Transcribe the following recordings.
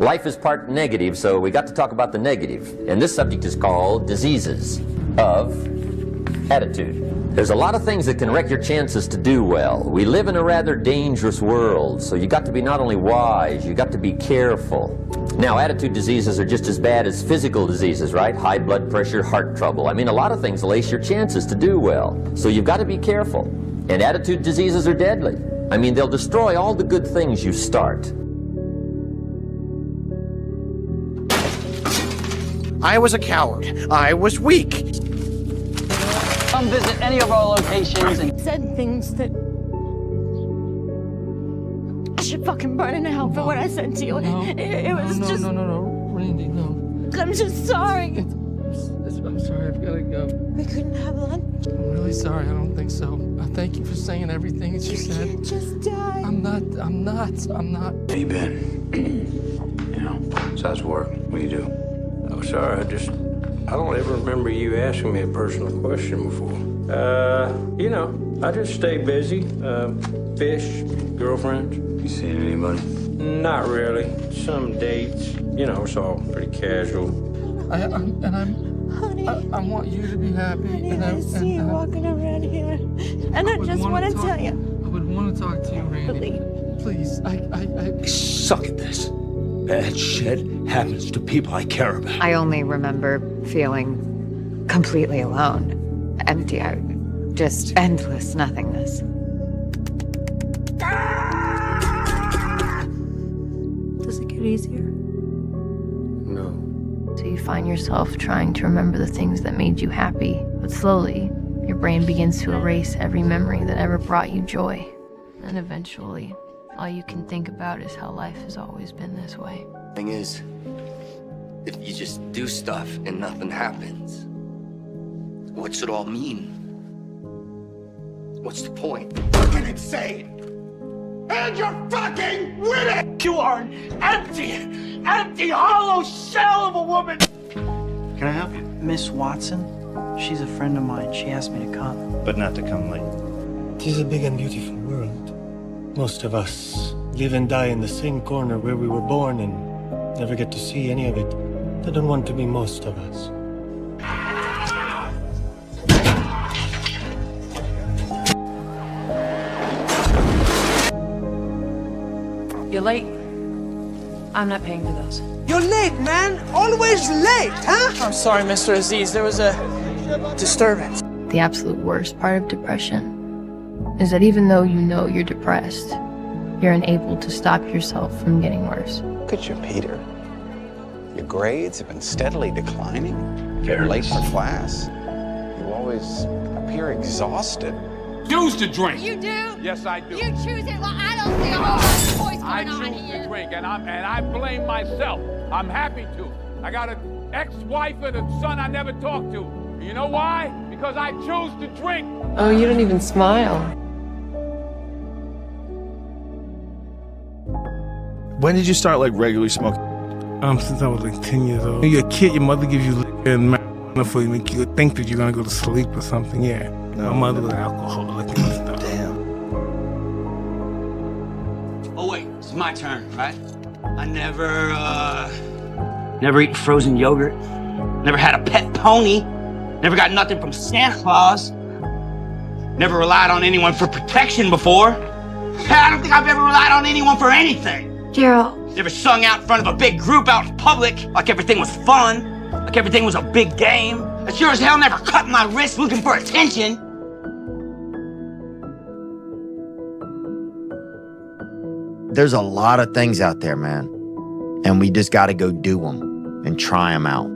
Life is part negative, so we got to talk about the negative. And this subject is called diseases of attitude. There's a lot of things that can wreck your chances to do well. We live in a rather dangerous world, so you got to be not only wise, you got to be careful. Now, attitude diseases are just as bad as physical diseases, right? High blood pressure, heart trouble. I mean, a lot of things lace your chances to do well. So you've got to be careful. And attitude diseases are deadly. I mean, they'll destroy all the good things you start. I was a coward. I was weak. Come visit any of our locations and said things that I should fucking burn in hell for what I said to you. It was just... No, Randy, no. I'm just sorry. I'm sorry, I've gotta go. We couldn't have lunch. I'm really sorry, I don't think so. I thank you for saying everything that you said. You can't just die. I'm not. How you been? You know, besides work, what do you do? Oh, sorry, I don't ever remember you asking me a personal question before. You know, I just stay busy. Fish, girlfriends. You seeing anybody? Not really. Some dates. You know, it's all pretty casual. Honey, I want you to be happy. honey, I see you walking around here. And I just want to tell you. I would want to talk to you, Randy. Please, I suck at this. Bad shit happens to people I care about. I only remember feeling completely alone, empty out, just endless nothingness. Does it get easier? No. So you find yourself trying to remember the things that made you happy, but slowly, your brain begins to erase every memory that ever brought you joy. And eventually, all you can think about is how life has always been this way. Thing is, if you just do stuff and nothing happens, what's it all mean? What's the point? Fucking insane! And you're fucking with it! You are an empty, hollow shell of a woman! Can I help you? Miss Watson, she's a friend of mine. She asked me to come. But not to come late. It is a big and beautiful world. Most of us live and die in the same corner where we were born and never get to see any of it. I don't want to be most of us. You're late. I'm not paying for those. You're late, man. Always late, huh? I'm sorry, Mr. Aziz. There was a disturbance. The absolute worst part of depression is that even though you know you're depressed, you're unable to stop yourself from getting worse. Look at you, Peter. Your grades have been steadily declining. You're late for class. You always appear exhausted. Choose to drink. You do? Yes, I do. You choose it? Well, I don't see a whole lot of choice I going on choose here. to drink, and I blame myself. I'm happy to. I got an ex-wife and a son I never talked to. And you know why? Because I choose to drink. Oh, you don't even smile. When did you start like regularly smoking? Since I was like 10 years old. When you're a kid, your mother gives you liquor and marijuana for you, make you think that you're gonna go to sleep or something. Yeah. No, my mother was an alcoholic and stuff. Damn. Oh wait, it's my turn, right? I never eaten frozen yogurt. Never had a pet pony. Never got nothing from Santa Claus. Never relied on anyone for protection before. I don't think I've ever relied on anyone for anything. Gerald. Never sung out in front of a big group out in public like everything was fun, like everything was a big game. I sure as hell never cut my wrist looking for attention. There's a lot of things out there, man. And we just got to go do them and try them out.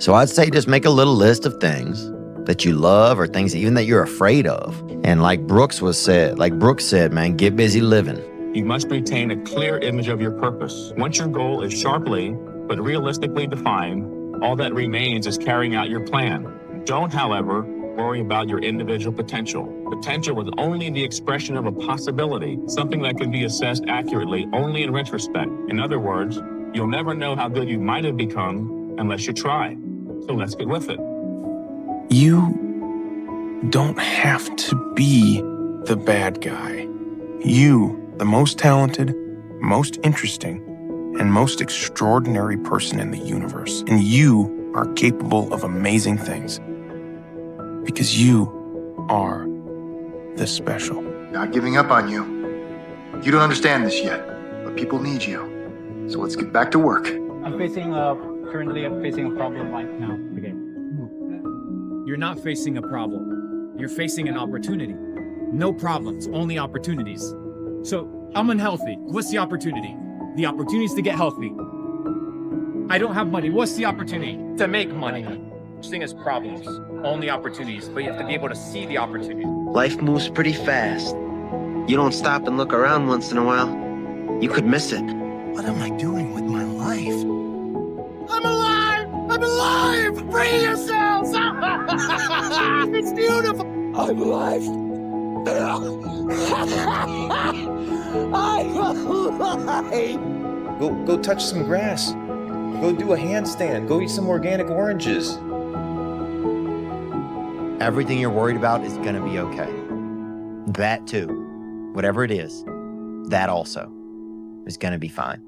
So I'd say just make a little list of things that you love or things even that you're afraid of. And like Brooks said, man, get busy living. You must retain a clear image of your purpose. Once your goal is sharply but realistically defined, all that remains is carrying out your plan. Don't, however, worry about your individual potential. Potential is only the expression of a possibility, something that can be assessed accurately only in retrospect. In other words, you'll never know how good you might have become unless you try. So let's get with it. You don't have to be the bad guy. You, the most talented, most interesting, and most extraordinary person in the universe. And you are capable of amazing things. Because you are the special. Not giving up on you. You don't understand this yet, but people need you. So let's get back to work. Currently I'm facing a problem right now. Okay. You're not facing a problem. You're facing an opportunity. No problems, only opportunities. So, I'm unhealthy. What's the opportunity? The opportunity is to get healthy. I don't have money. What's the opportunity? To make money. Such thing as problems, only opportunities, but you have to be able to see the opportunity. Life moves pretty fast. You don't stop and look around once in a while, you could miss it. What am I doing with my life? I'm alive! I'm alive! Free yourselves! It's beautiful! I'm alive! I'm alive! Go touch some grass. Go do a handstand. Go eat some organic oranges. Everything you're worried about is going to be okay. That too, whatever it is, that also is going to be fine.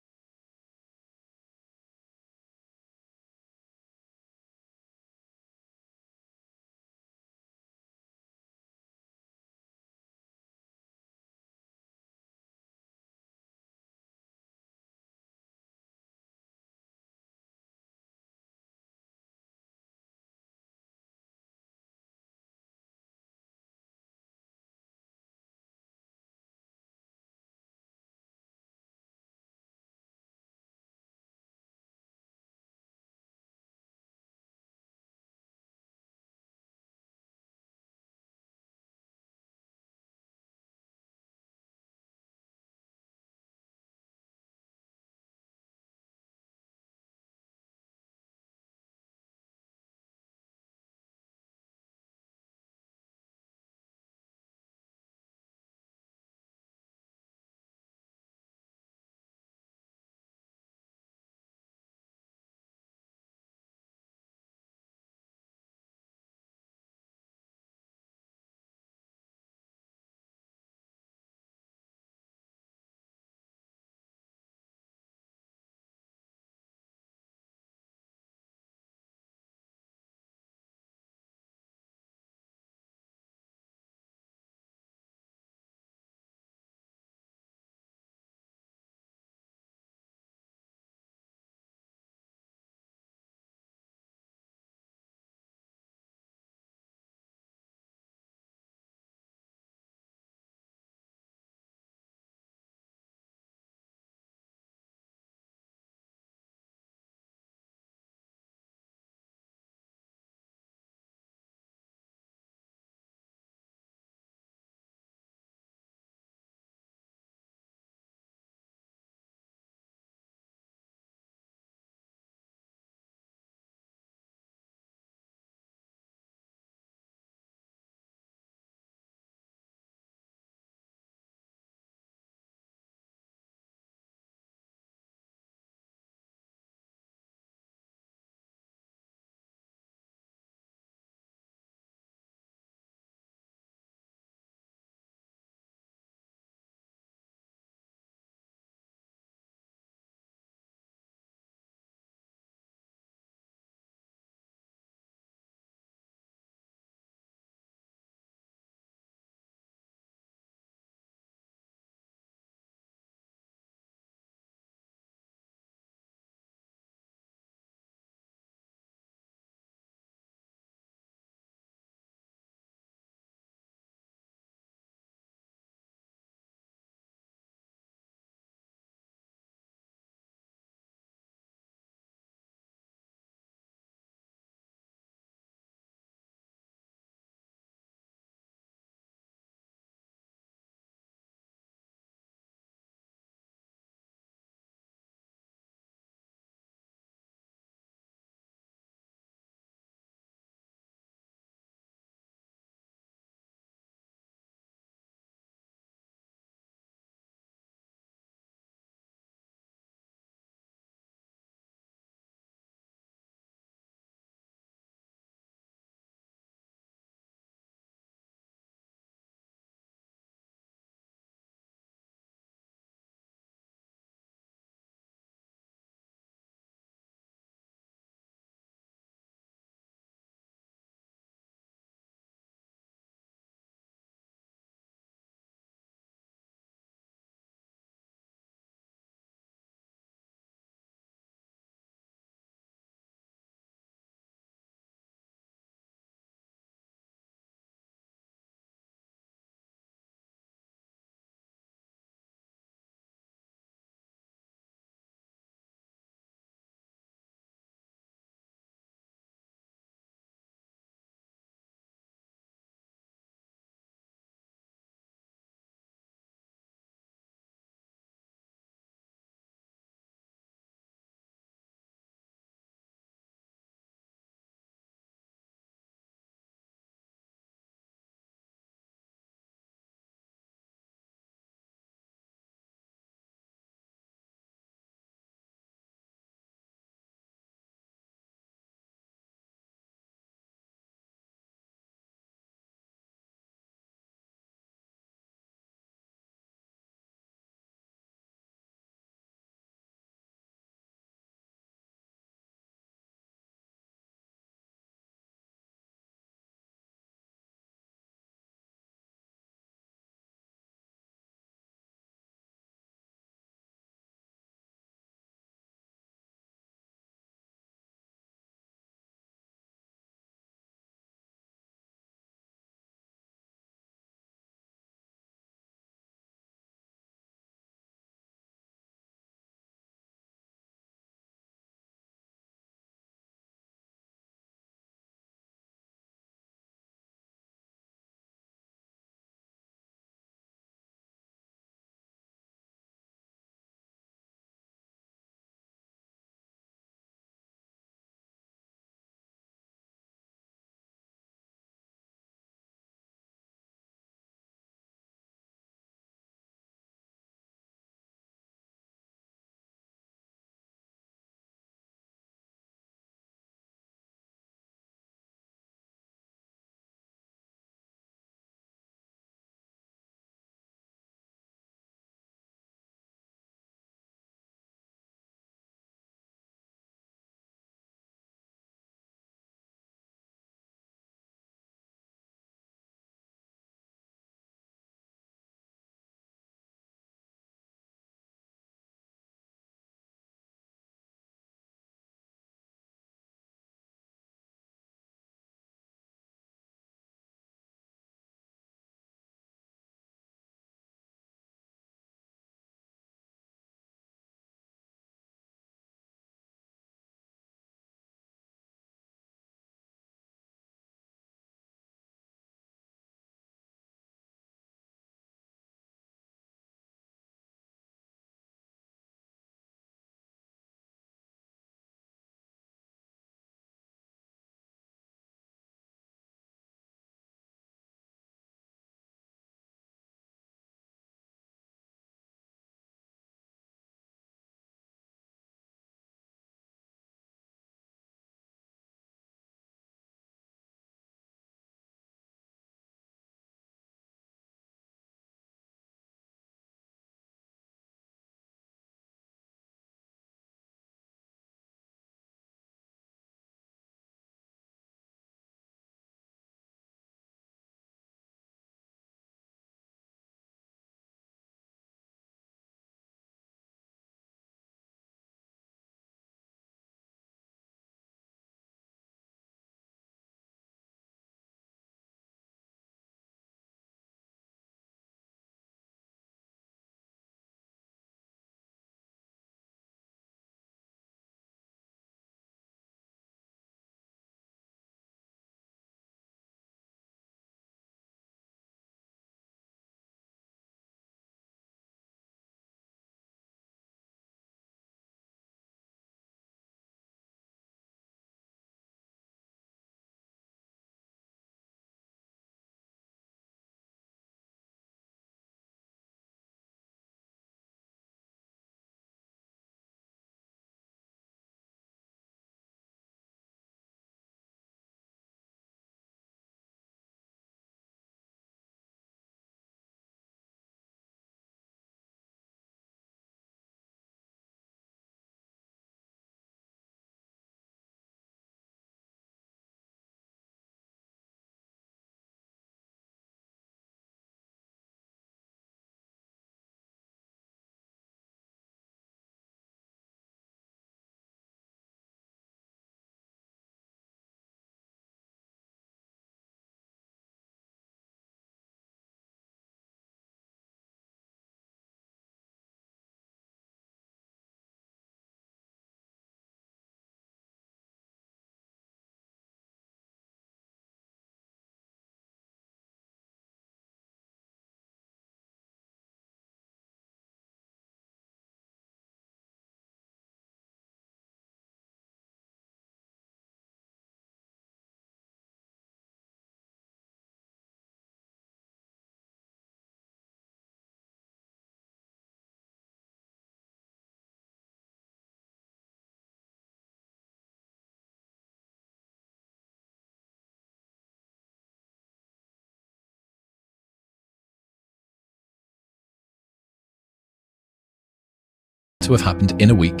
to have happened in a week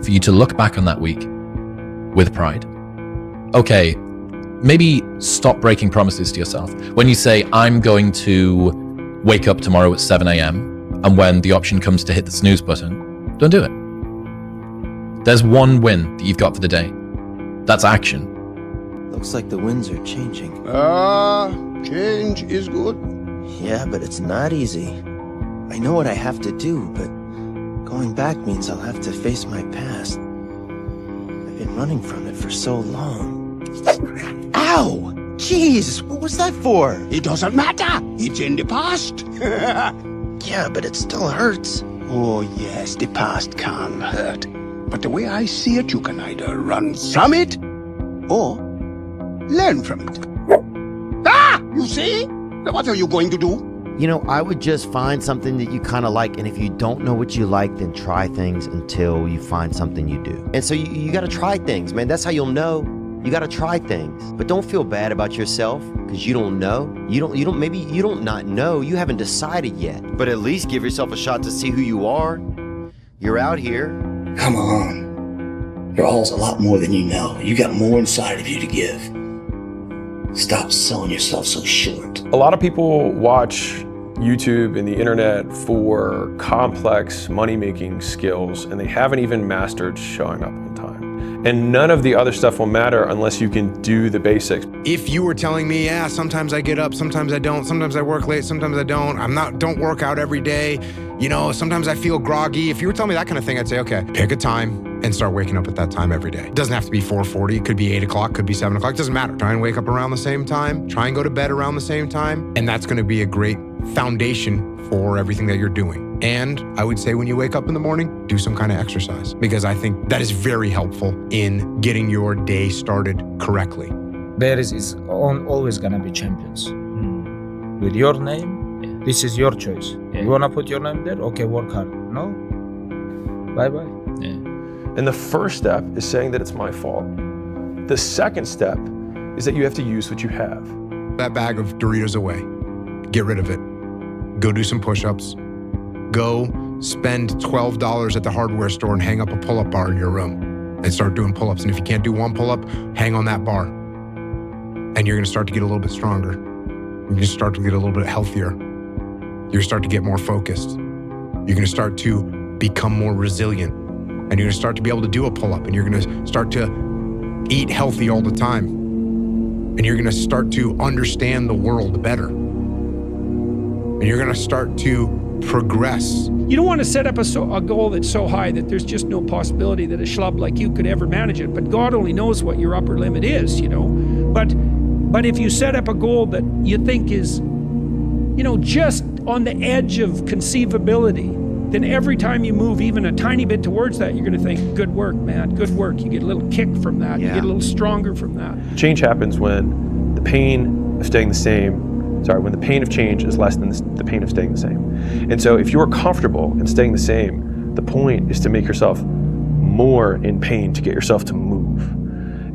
for you to look back on that week with pride. Okay, maybe stop breaking promises to yourself. When you say, I'm going to wake up tomorrow at 7 a.m., and when the option comes to hit the snooze button, don't do it. There's one win that you've got for the day. That's action. Looks like the winds are changing. Change is good. Yeah, but it's not easy. I know what I have to do, but going back means I'll have to face my past. I've been running from it for so long. Ow! Jeez, what was that for? It doesn't matter. It's in the past. Yeah, but it still hurts. Oh, yes, the past can hurt. But the way I see it, you can either run from it or learn from it. Ah! You see? What are you going to do? You know, I would just find something that you kind of like, and if you don't know what you like, then try things until you find something you do. And so you got to try things, man. That's how you'll know. You got to try things. But don't feel bad about yourself because you don't know. Maybe you don't not know. You haven't decided yet. But at least give yourself a shot to see who you are. You're out here. Come on. You're all a lot more than you know. You got more inside of you to give. Stop selling yourself so short. A lot of people watch YouTube and the internet for complex money-making skills, and they haven't even mastered showing up on time. And none of the other stuff will matter unless you can do the basics. If you were telling me, yeah, sometimes I get up, sometimes I don't, sometimes I work late, sometimes I don't, don't work out every day, you know, sometimes I feel groggy. If you were telling me that kind of thing, I'd say, okay, pick a time and start waking up at that time every day. It doesn't have to be 4:40, it could be 8 o'clock, could be 7 o'clock, it doesn't matter. Try and wake up around the same time, try and go to bed around the same time, and that's gonna be a great foundation for everything that you're doing. And I would say when you wake up in the morning, do some kind of exercise, because I think that is very helpful in getting your day started correctly. There is always gonna be champions. With your name, this is your choice. You wanna put your name there? Okay, work hard. No? Bye-bye. And the first step is saying that it's my fault. The second step is that you have to use what you have. That bag of Doritos away. Get rid of it. Go do some push-ups. Go spend $12 at the hardware store and hang up a pull-up bar in your room and start doing pull-ups. And if you can't do one pull-up, hang on that bar. And you're gonna start to get a little bit stronger. You're gonna start to get a little bit healthier. You're gonna start to get more focused. You're gonna start to become more resilient. And you're gonna start to be able to do a pull-up, and you're gonna start to eat healthy all the time. And you're gonna start to understand the world better. And you're gonna start to progress. You don't want to set up a goal that's so high that there's just no possibility that a schlub like you could ever manage it. But God only knows what your upper limit is, you know. But if you set up a goal that you think is, you know, just on the edge of conceivability, then every time you move even a tiny bit towards that, you're going to think, good work, man, good work. You get a little kick from that. You get a little stronger from that. Change happens when the pain of staying the same, when the pain of change is less than the pain of staying the same. And so if you're comfortable in staying the same, the point is to make yourself more in pain to get yourself to move.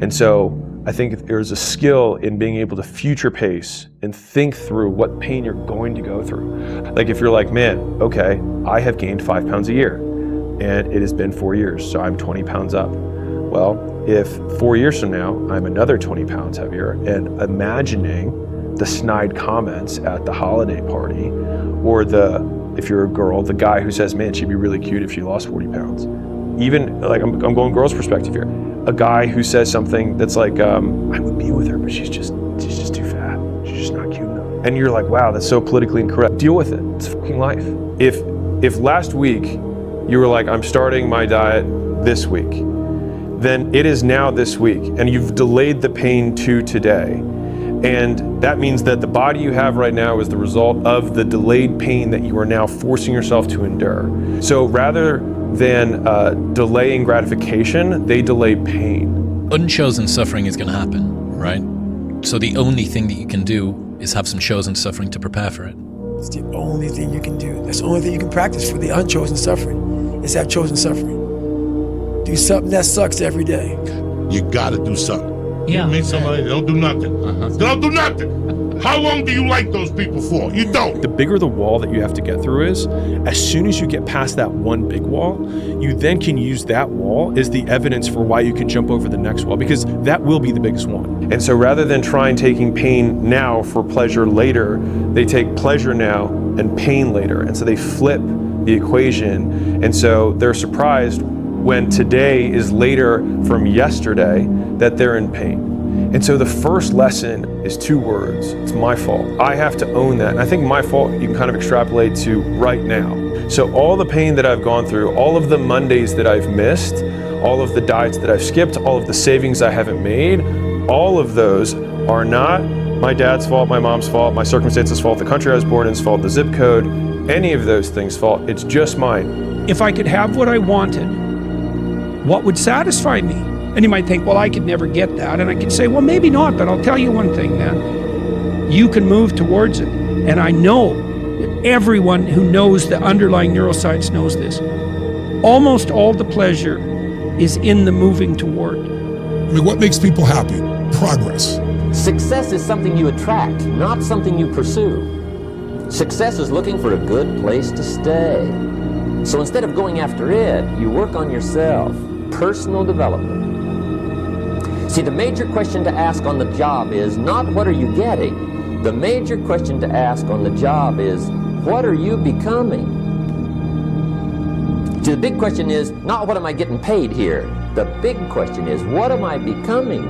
And so I think there's a skill in being able to future pace and think through what pain you're going to go through. Like if you're like, man, okay, I have gained 5 pounds a year and it has been 4 years, so I'm 20 pounds up. Well, if 4 years from now, I'm another 20 pounds heavier, and imagining the snide comments at the holiday party, or if you're a girl, the guy who says, man, she'd be really cute if she lost 40 pounds. Even, like, I'm going girl's perspective here. A guy who says something that's like, I would be with her, but she's just too fat. She's just not cute enough. And you're like, wow, that's so politically incorrect. Deal with it. It's fucking life. If last week you were like, I'm starting my diet this week, then it is now this week, and you've delayed the pain to today. And that means that the body you have right now is the result of the delayed pain that you are now forcing yourself to endure. So rather than delaying gratification, they delay pain. Unchosen suffering is going to happen, right? So the only thing that you can do is have some chosen suffering to prepare for it. It's the only thing you can do. That's the only thing you can practice for the unchosen suffering, is have chosen suffering. Do something that sucks every day. You gotta do something. You meet somebody, they don't do nothing. They don't do nothing. How long do you like those people for? You don't. The bigger the wall that you have to get through is, as soon as you get past that one big wall, you then can use that wall as the evidence for why you can jump over the next wall, because that will be the biggest one. And so rather than trying taking pain now for pleasure later, they take pleasure now and pain later. And so they flip the equation. And so they're surprised when today is later from yesterday that they're in pain. And so the first lesson is 2 words. It's my fault. I have to own that. And I think my fault you can kind of extrapolate to right now. So all the pain that I've gone through, all of the Mondays that I've missed, all of the diets that I've skipped, all of the savings I haven't made, all of those are not my dad's fault, my mom's fault, my circumstances' fault, the country I was born in's fault, the zip code, any of those things' fault. It's just mine. If I could have what I wanted, what would satisfy me? And you might think, well, I could never get that. And I could say, well, maybe not, but I'll tell you one thing, man. You can move towards it. And I know that everyone who knows the underlying neuroscience knows this. Almost all the pleasure is in the moving toward. I mean, what makes people happy? Progress. Success is something you attract, not something you pursue. Success is looking for a good place to stay. So instead of going after it, you work on yourself. Personal development. See, the major question to ask on the job is not what are you getting? The major question to ask on the job is what are you becoming? See, the big question is not what am I getting paid here? The big question is what am I becoming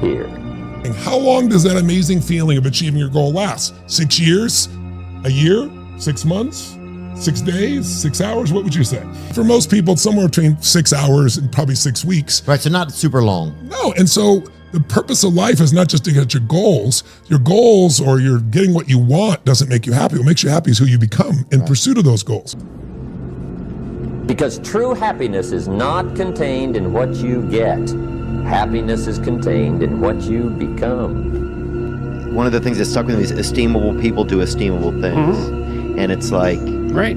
here? And how long does that amazing feeling of achieving your goal last? 6 years? A year? 6 months? 6 days, 6 hours, what would you say? For most people, it's somewhere between 6 hours and probably 6 weeks. Right, so not super long. No, and so the purpose of life is not just to get your goals. Your goals or you're getting what you want doesn't make you happy. What makes you happy is who you become in pursuit of those goals. Because true happiness is not contained in what you get. Happiness is contained in what you become. One of the things that stuck with me is esteemable people do esteemable things. Mm-hmm. And it's like, right.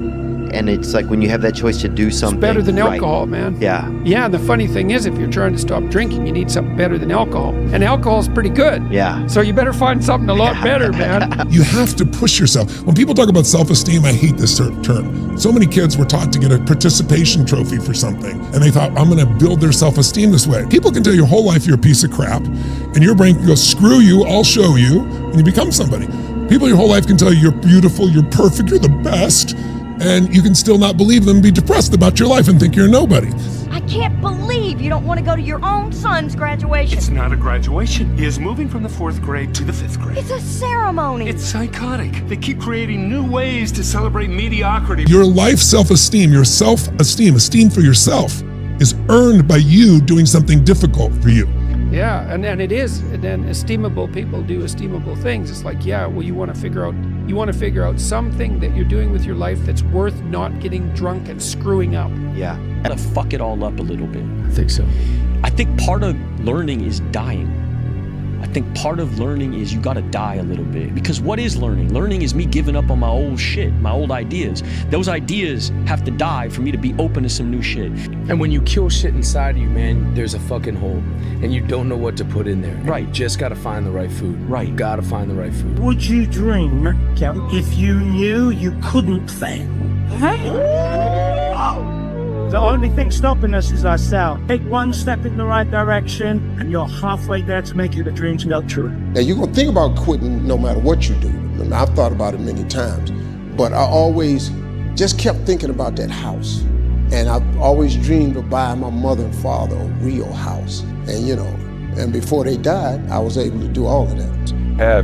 And it's like when you have that choice to do something. It's better than right. alcohol, man. Yeah. Yeah, the funny thing is, if you're trying to stop drinking, you need something better than alcohol. And alcohol's pretty good. Yeah. So you better find something a lot better, man. You have to push yourself. When people talk about self-esteem, I hate this term. So many kids were taught to get a participation trophy for something, and they thought, I'm gonna build their self-esteem this way. People can tell your whole life you're a piece of crap, and your brain can go, screw you, I'll show you, and you become somebody. People your whole life can tell you you're beautiful, you're perfect, you're the best, and you can still not believe them, be depressed about your life and think you're nobody. I can't believe you don't want to go to your own son's graduation. It's not a graduation. He is moving from the 4th grade to the 5th grade. It's a ceremony. It's psychotic. They keep creating new ways to celebrate mediocrity. Your life self-esteem, your self-esteem, esteem for yourself is earned by you doing something difficult for you. Yeah, and it is. And then esteemable people do esteemable things. It's like, yeah, well, you want to figure out something that you're doing with your life that's worth not getting drunk and screwing up. Yeah. Gotta fuck it all up a little bit. I think so. I think part of learning is dying. I think part of learning is you gotta die a little bit. Because what is learning? Learning is me giving up on my old shit, my old ideas. Those ideas have to die for me to be open to some new shit. And when you kill shit inside of you, man, there's a fucking hole. And you don't know what to put in there. Right. You just gotta find the right food. Right. You gotta find the right food. Would you dream if you knew you couldn't fail? The only thing stopping us is ourselves. Take one step in the right direction, and you're halfway there to make your dreams come true. Now, you're going to think about quitting no matter what you do. And I've thought about it many times. But I always just kept thinking about that house. And I've always dreamed of buying my mother and father a real house. And, and before they died, I was able to do all of that.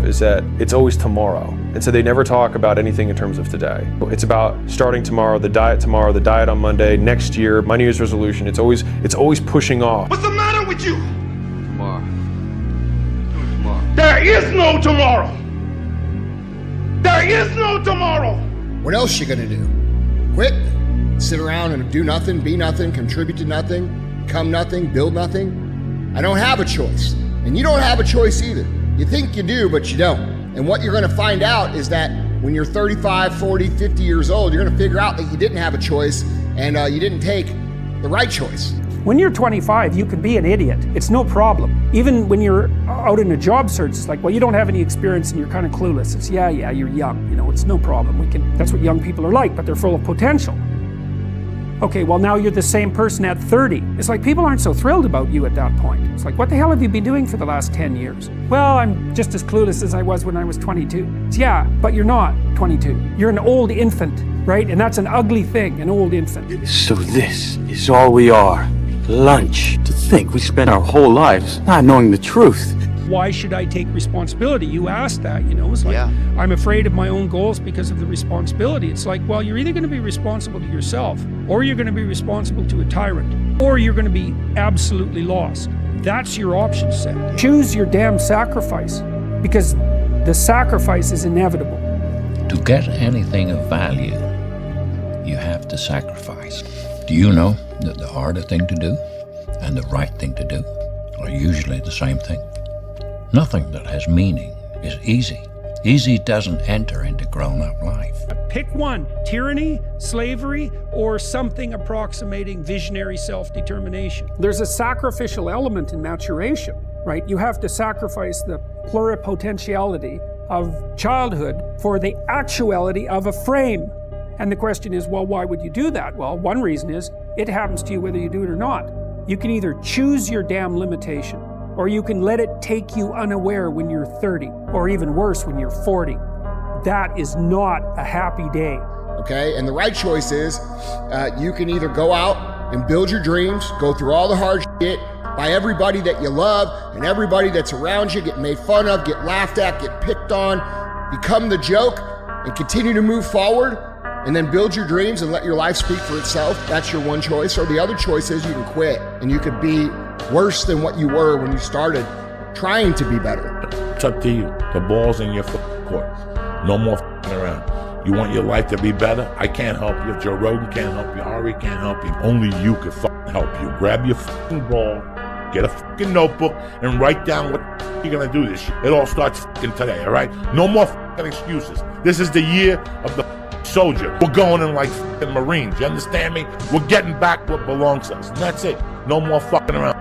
Is that it's always tomorrow. And so they never talk about anything in terms of today. It's about starting tomorrow, the diet on Monday, next year, my New Year's resolution. It's always pushing off. What's the matter with you? Tomorrow. There is no tomorrow. There is no tomorrow. What else you gonna do? Quit? Sit around and do nothing, be nothing, contribute to nothing, become nothing, build nothing? I don't have a choice. And you don't have a choice either. You think you do, but you don't. And what you're gonna find out is that when you're 35, 40, 50 years old, you're gonna figure out that you didn't have a choice and you didn't take the right choice. When you're 25, you can be an idiot. It's no problem. Even when you're out in a job search, it's like, well, you don't have any experience and you're kind of clueless. It's, yeah, you're young. You know, it's no problem. That's what young people are like, but they're full of potential. Okay, well, now you're the same person at 30. It's like people aren't so thrilled about you at that point. It's like, what the hell have you been doing for the last 10 years? Well, I'm just as clueless as I was when I was 22. It's, yeah, but you're not 22. You're an old infant, right? And that's an ugly thing, an old infant. So this is all we are. Lunch. To think we spent our whole lives not knowing the truth. Why should I take responsibility? You asked that, you know, it's like, I'm afraid of my own goals because of the responsibility. It's like, well, you're either going to be responsible to yourself, or you're going to be responsible to a tyrant, or you're going to be absolutely lost. That's your option set. Choose your damn sacrifice, because the sacrifice is inevitable. To get anything of value, you have to sacrifice. Do you know that the harder thing to do and the right thing to do are usually the same thing? Nothing that has meaning is easy. Easy doesn't enter into grown-up life. Pick one: tyranny, slavery, or something approximating visionary self-determination. There's a sacrificial element in maturation, right? You have to sacrifice the pluripotentiality of childhood for the actuality of a frame. And the question is, well, why would you do that? Well, one reason is it happens to you whether you do it or not. You can either choose your damn limitation, or you can let it take you unaware when you're 30, or even worse, when you're 40. That is not a happy day. Okay, and the right choice is you can either go out and build your dreams, go through all the hard shit, by everybody that you love and everybody that's around you, get made fun of, get laughed at, get picked on, become the joke, and continue to move forward, and then build your dreams and let your life speak for itself. That's your one choice. Or the other choice is you can quit, and you could be worse than what you were when you started trying to be better. It's up to you. The ball's in your court. No more around. You want your life to be better? I can't help you. Joe Rogan can't help you. Ari can't help you. Only you can help you. Grab your ball, get a notebook, and write down what you're gonna do this shit. It all starts today, all right? No more excuses. This is the year of the soldier. We're going in like Marines. You understand me? We're getting back what belongs to us, and that's it. No more fucking around.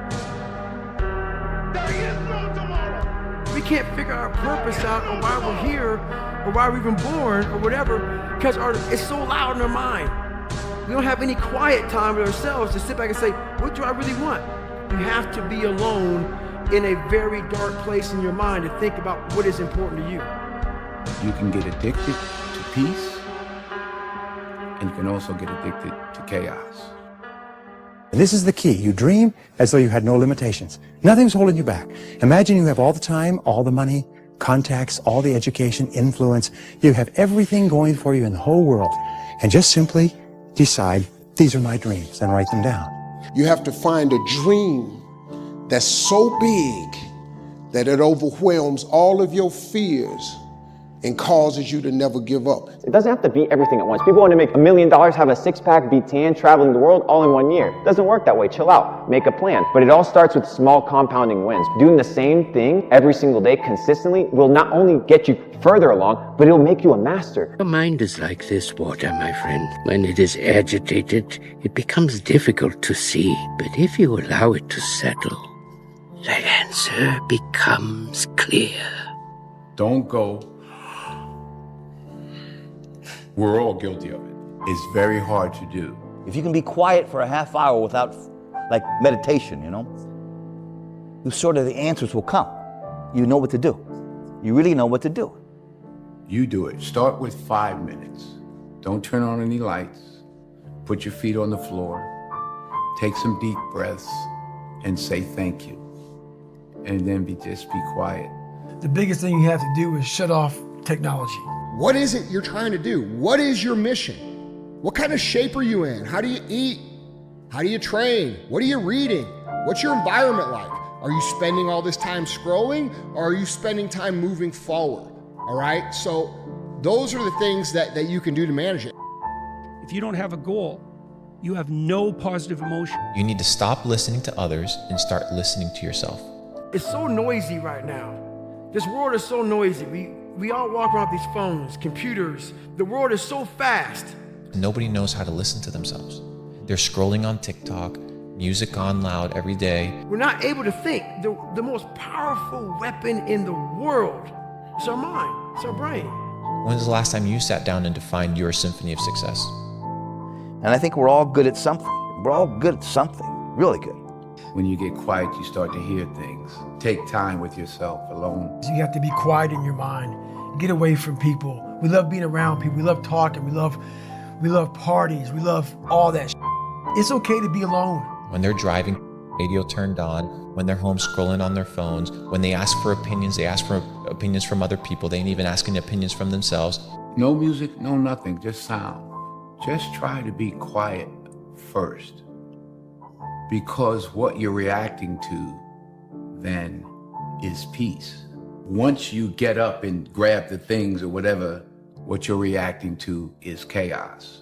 We can't figure our purpose out, or why we're here, or why we're even born, or whatever, because it's so loud in our mind. We don't have any quiet time with ourselves to sit back and say, what do I really want? You have to be alone in a very dark place in your mind to think about what is important to you. You can get addicted to peace, and you can also get addicted to chaos. And this is the key. You dream as though you had no limitations. Nothing's holding you back. Imagine you have all the time, all the money, contacts, all the education, influence. You have everything going for you in the whole world. And just simply decide, these are my dreams, and write them down. You have to find a dream that's so big that it overwhelms all of your fears and causes you to never give up. It doesn't have to be everything at once. People want to make $1 million, have a six-pack, be tan, traveling the world all in 1 year. It doesn't work that way. Chill out. Make a plan. But it all starts with small compounding wins. Doing the same thing every single day consistently will not only get you further along, but it'll make you a master. Your mind is like this water, my friend. When it is agitated, it becomes difficult to see. But if you allow it to settle, the answer becomes clear. Don't go. We're all guilty of it. It's very hard to do. If you can be quiet for a half hour without, like, meditation, the answers will come. You know what to do. You really know what to do. You do it. Start with 5 minutes. Don't turn on any lights. Put your feet on the floor. Take some deep breaths and say thank you. And then just be quiet. The biggest thing you have to do is shut off technology. What is it you're trying to do? What is your mission? What kind of shape are you in? How do you eat? How do you train? What are you reading? What's your environment like? Are you spending all this time scrolling, or are you spending time moving forward? All right, so those are the things that you can do to manage it. If you don't have a goal, you have no positive emotion. You need to stop listening to others and start listening to yourself. It's so noisy right now. This world is so noisy. We all walk around with these phones, computers. The world is so fast. Nobody knows how to listen to themselves. They're scrolling on TikTok, music on loud every day. We're not able to think. The most powerful weapon in the world is our mind, it's our brain. When's the last time you sat down and defined your symphony of success? And I think we're all good at something. We're all good at something, really good. When you get quiet, you start to hear things. Take time with yourself alone. You have to be quiet in your mind. Get away from people. We love being around people. We love talking. We love parties. We love all that. It's okay to be alone. When they're driving, radio turned on. When they're home scrolling on their phones. When they ask for opinions, they ask for opinions from other people. They ain't even asking opinions from themselves. No music, no nothing, just sound. Just try to be quiet first. Because what you're reacting to then is peace. Once you get up and grab the things or whatever, what you're reacting to is chaos.